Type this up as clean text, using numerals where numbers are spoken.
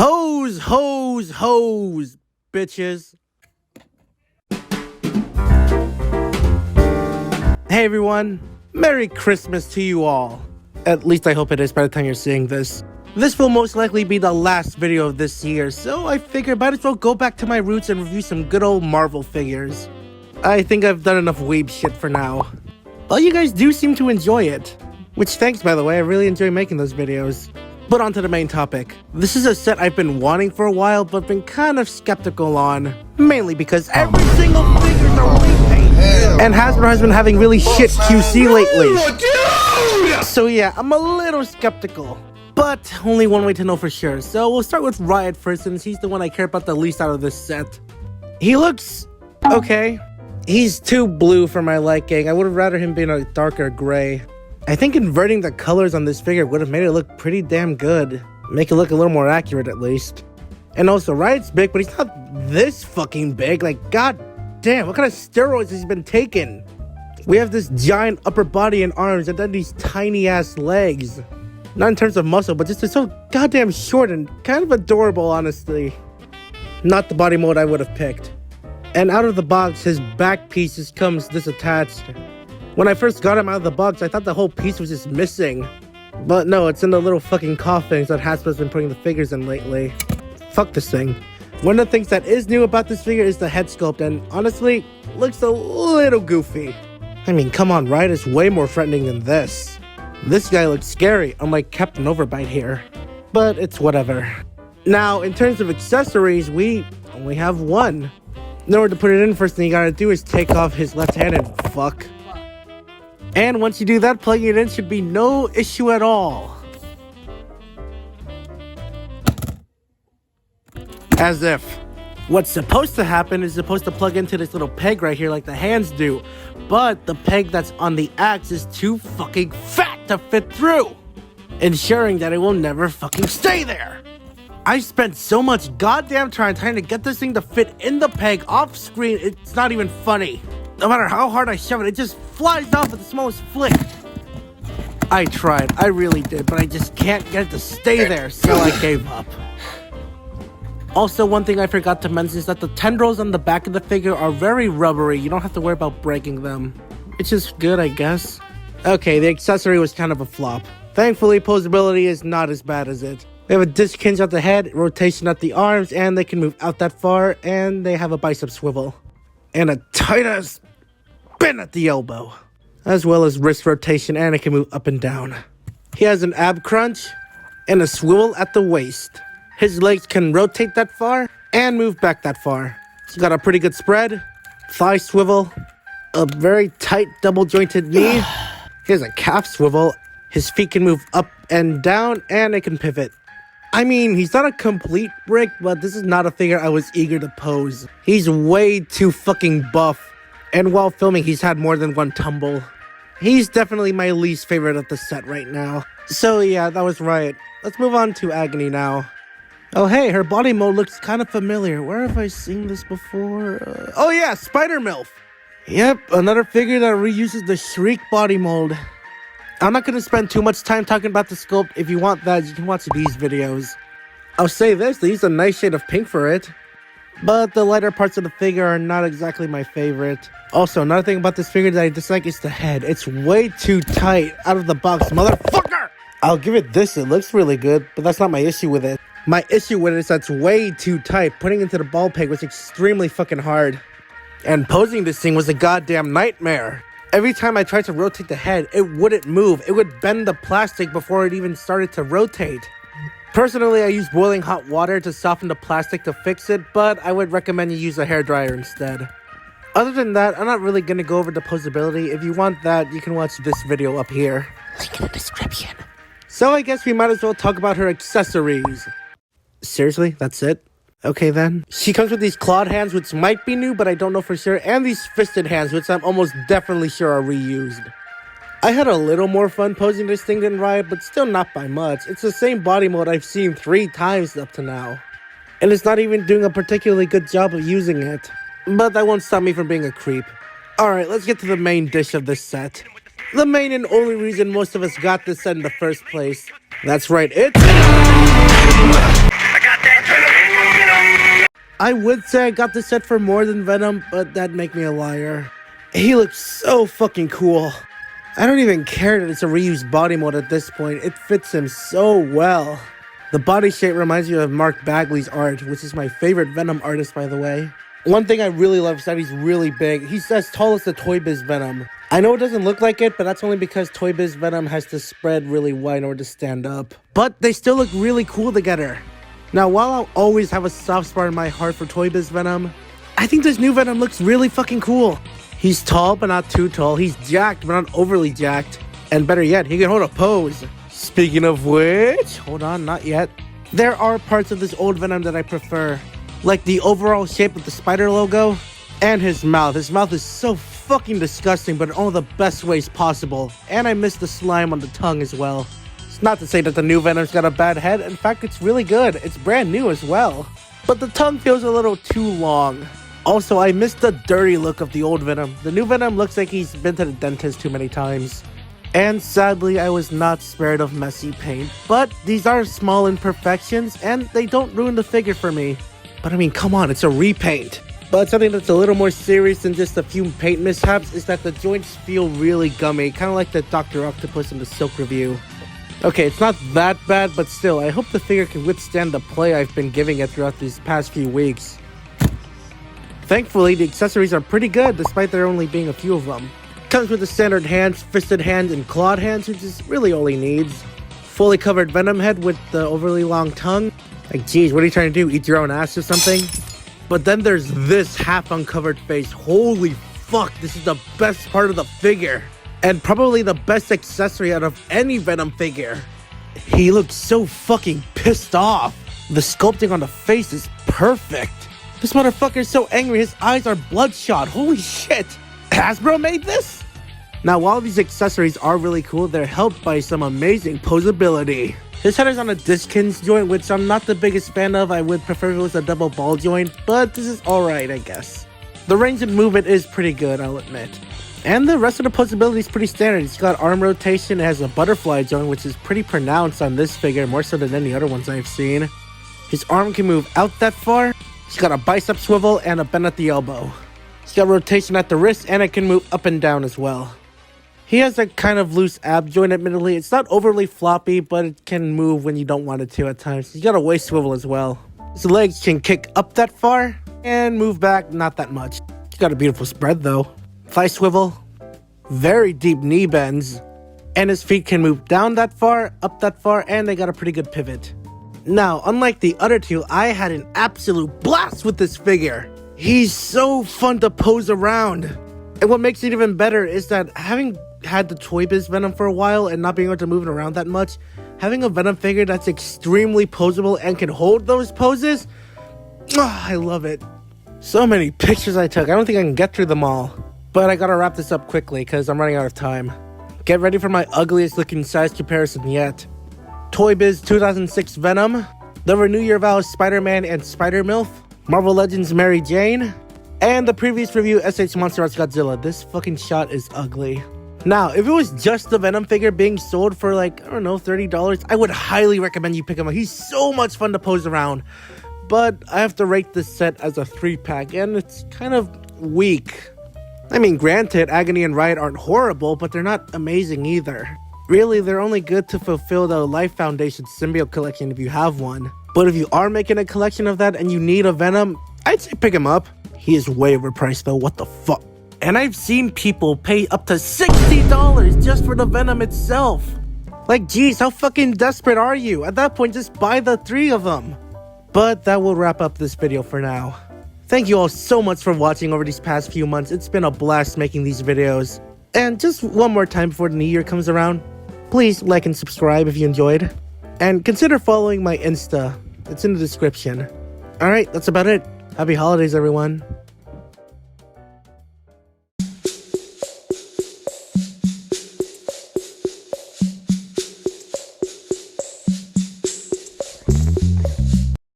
Hose, bitches. Hey everyone, Merry Christmas to you all. At least I hope it is by the time you're seeing this. This will most likely be the last video of this year, so I figured might as well go back to my roots and review some good old Marvel figures. I think I've done enough weeb shit for now. But you guys do seem to enjoy it. Which thanks, by the way, I really enjoy making those videos. But on to the main topic. This is a set I've been wanting for a while, but been kind of skeptical on. Mainly because every single figure's a repaint. And Hasbro has been having really shit QC lately. So yeah, I'm a little skeptical. But only one way to know for sure. So we'll start with Riot first, since he's the one I care about the least out of this set. He looks okay. He's too blue for my liking. I would have rather him being a darker gray. I think inverting the colors on this figure would have made it look pretty damn good. Make it look a little more accurate at least. And also, Riot's big, but he's not this fucking big. Like, god damn, what kind of steroids has he been taking? We have this giant upper body and arms, and then these tiny ass legs. Not in terms of muscle, but just they're so goddamn short and kind of adorable, honestly. Not the body mold I would have picked. And out of the box, his back piece comes disattached. When I first got him out of the box, I thought the whole piece was just missing. But no, it's in the little fucking coffins that Hasbro's been putting the figures in lately. Fuck this thing. One of the things that is new about this figure is the head sculpt, and honestly, looks a little goofy. I mean, come on, Riot is way more threatening than this. This guy looks scary, unlike Captain Overbite here. But it's whatever. Now, in terms of accessories, we only have one. In order to put it in, first thing you gotta do is take off his left hand and fuck. And once you do that, plugging it in should be no issue at all. As if. What's supposed to happen is supposed to plug into this little peg right here like the hands do. But the peg that's on the axe is too fucking fat to fit through, ensuring that it will never fucking stay there. I spent so much goddamn time trying to get this thing to fit in the peg off screen, it's not even funny. No matter how hard I shove it, it just flies off with the smallest flick. I tried, I really did, but I just can't get it to stay there, so I gave up. Also, one thing I forgot to mention is that the tendrils on the back of the figure are very rubbery. You don't have to worry about breaking them. Which is good, I guess. Okay, the accessory was kind of a flop. Thankfully, posability is not as bad as it. They have a disc hinge at the head, rotation at the arms, and they can move out that far, and they have a bicep swivel. And a tight-ass bend at the elbow, as well as wrist rotation, and it can move up and down. He has an ab crunch and a swivel at the waist. His legs can rotate that far and move back that far. He's got a pretty good spread, thigh swivel, a very tight double jointed knee. He has a calf swivel. His feet can move up and down, and it can pivot. I mean, he's not a complete brick, but this is not a figure I was eager to pose. He's way too fucking buff. And while filming, he's had more than one tumble. He's definitely my least favorite of the set right now. So yeah, that was Riot. Let's move on to Agony now. Oh hey, her body mold looks kind of familiar. Where have I seen this before? Oh yeah, Spider-MILF. Yep, another figure that reuses the Shriek body mold. I'm not going to spend too much time talking about the sculpt. If you want that, you can watch these videos. I'll say this, they used a nice shade of pink for it. But the lighter parts of the figure are not exactly my favorite. Also, another thing about this figure that I dislike is the head. It's way too tight out of the box, motherfucker! I'll give it this, it looks really good, but that's not my issue with it. My issue with it is that it's way too tight. Putting it into the ball peg was extremely fucking hard. And posing this thing was a goddamn nightmare. Every time I tried to rotate the head, it wouldn't move. It would bend the plastic before it even started to rotate. Personally, I use boiling hot water to soften the plastic to fix it, but I would recommend you use a hairdryer instead. Other than that, I'm not really going to go over the posability. If you want that, you can watch this video up here. Link in the description. So I guess we might as well talk about her accessories. Seriously? That's it? Okay then. She comes with these clawed hands, which might be new, but I don't know for sure, and these fisted hands, which I'm almost definitely sure are reused. I had a little more fun posing this thing than Riot, but still not by much. It's the same body mode I've seen 3 times up to now. And it's not even doing a particularly good job of using it. But that won't stop me from being a creep. Alright, let's get to the main dish of this set. The main and only reason most of us got this set in the first place. That's right, it's... I got that I would say I got this set for more than Venom, but that'd make me a liar. He looks so fucking cool. I don't even care that it's a reused body mold at this point. It fits him so well. The body shape reminds me of Mark Bagley's art, which is my favorite Venom artist, by the way. One thing I really love is that he's really big. He's as tall as the Toy Biz Venom. I know it doesn't look like it, but that's only because Toy Biz Venom has to spread really wide in order to stand up. But they still look really cool together. Now, while I'll always have a soft spot in my heart for Toy Biz Venom, I think this new Venom looks really fucking cool. He's tall, but not too tall. He's jacked, but not overly jacked. And better yet, he can hold a pose. Speaking of which, hold on, not yet. There are parts of this old Venom that I prefer. Like the overall shape of the spider logo and his mouth. His mouth is so fucking disgusting, but in all the best ways possible. And I miss the slime on the tongue as well. It's not to say that the new Venom's got a bad head. In fact, it's really good. It's brand new as well. But the tongue feels a little too long. Also, I miss the dirty look of the old Venom. The new Venom looks like he's been to the dentist too many times. And sadly, I was not spared of messy paint. But these are small imperfections, and they don't ruin the figure for me. But I mean, come on, it's a repaint. But something that's a little more serious than just a few paint mishaps is that the joints feel really gummy, kind of like the Dr. Octopus in the Silk review. Okay, it's not that bad, but still, I hope the figure can withstand the play I've been giving it throughout these past few weeks. Thankfully, the accessories are pretty good, despite there only being a few of them. Comes with the standard hands, fisted hands, and clawed hands, which is really all he needs. Fully covered Venom head with the overly long tongue. Like, geez, what are you trying to do? Eat your own ass or something? But then there's this half uncovered face. Holy fuck, this is the best part of the figure. And probably the best accessory out of any Venom figure. He looks so fucking pissed off. The sculpting on the face is perfect. This motherfucker is so angry, his eyes are bloodshot. Holy shit. Hasbro made this? Now, while these accessories are really cool, they're helped by some amazing posability. His head is on a Diskins joint, which I'm not the biggest fan of. I would prefer if it was a double ball joint, but this is alright, I guess. The range and movement is pretty good, I'll admit. And the rest of the posability is pretty standard. It's got arm rotation, it has a butterfly joint, which is pretty pronounced on this figure, more so than any other ones I've seen. His arm can move out that far. He's got a bicep swivel and a bend at the elbow. He's got rotation at the wrist, and it can move up and down as well. He has a kind of loose ab joint, admittedly. It's not overly floppy, but it can move when you don't want it to at times. He's got a waist swivel as well. His legs can kick up that far, and move back not that much. He's got a beautiful spread, though. Thigh swivel, very deep knee bends, and his feet can move down that far, up that far, and they got a pretty good pivot. Now, unlike the other two, I had an absolute blast with this figure. He's so fun to pose around. And what makes it even better is that having had the Toy Biz Venom for a while and not being able to move it around that much, having a Venom figure that's extremely posable and can hold those poses, I love it. So many pictures I took. I don't think I can get through them all. But I gotta wrap this up quickly because I'm running out of time. Get ready for my ugliest looking size comparison yet. Toy Biz 2006 Venom, the Renew Your Vows Spider-Man and Spider-MILF, Marvel Legends Mary Jane, and the previous review SH Monster Arts Godzilla. This fucking shot is ugly. Now, if it was just the Venom figure being sold for like, I don't know, $30, I would highly recommend you pick him up. He's so much fun to pose around. But I have to rate this set as a 3-pack, and it's kind of weak. I mean, granted, Agony and Riot aren't horrible, but they're not amazing either. Really, they're only good to fulfill the Life Foundation symbiote collection if you have one. But if you are making a collection of that and you need a Venom, I'd say pick him up. He is way overpriced though, what the fuck? And I've seen people pay up to $60 just for the Venom itself. Like, geez, how fucking desperate are you? At that point, just buy the 3 of them. But that will wrap up this video for now. Thank you all so much for watching over these past few months. It's been a blast making these videos. And just one more time before the new year comes around, please like and subscribe if you enjoyed. And consider following my Insta. It's in the description. Alright, that's about it. Happy holidays, everyone.